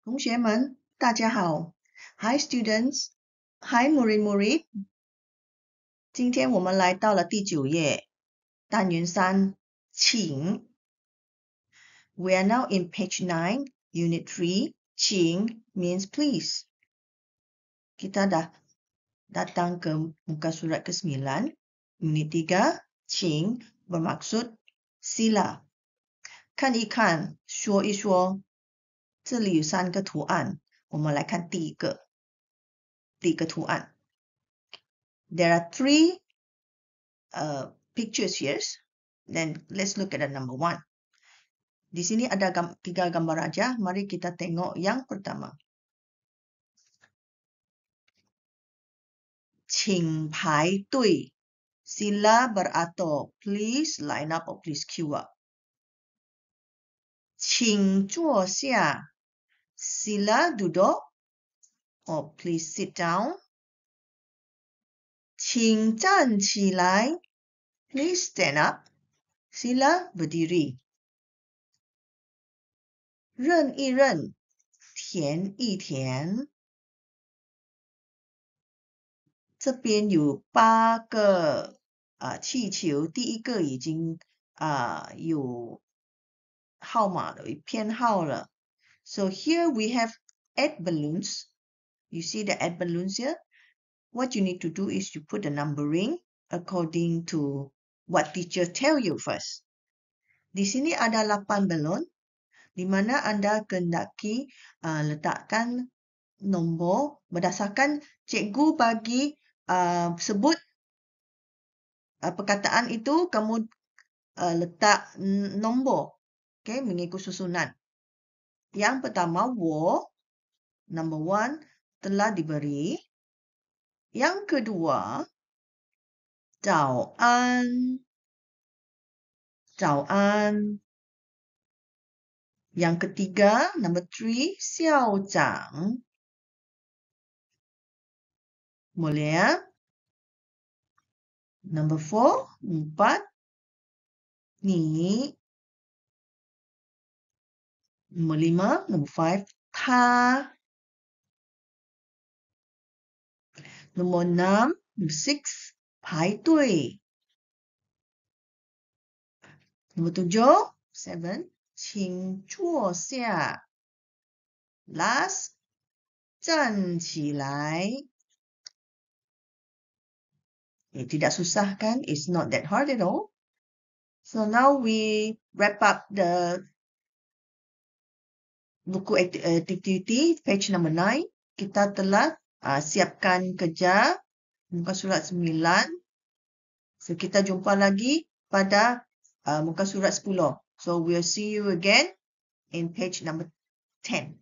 同学们，大家好。Hi students. Hi murid-murid. 今天我们来到了第9页，单元3，请。We are now in page 9, unit 3. 请 means please. Kita dah datang ke muka surat ke-9. Unit 3, 请 bermaksud sila. 看一看，说一说。这里有3个图案，我们来看第一个图案。There are 3 pictures here. Then let's look at the number 1. Di sini ada 3 gambar aja. Mari kita tengok yang pertama. 请排队 Sila beratur. Please line up or please queue up. 请坐下 Sila duduk or please sit down. 请站起来 Please stand up. Sila berdiri. 认一认，填一填。这边有8个气球，第一个已经有号码了，有编号了。So here we have 8 balloons. You see the 8 balloons here? What you need to do is you put the numbering according to what teacher tell you first. Di sini ada 8 balon, di mana anda kehendaki letakkan nombor berdasarkan cikgu bagi sebut perkataan itu, kamu letak nombor, okay, mengikut susunan. Yang pertama, wo, number 1, telah diberi. Yang kedua, 早安 Yang ketiga, number 3, 校长 Boleh ya? Number 4, 4, ni. Number 5, number 5, 他. Number 6, number 6, 排队. Number 7, 7, 请坐下. Last, 站起来. Tidak susah kan? It's not that hard at all. So now we wrap up the buku activity, page number 9. Kita telah siapkan kerja muka surat 9. So kita jumpa lagi pada muka surat 10. So we'll see you again in page number 10.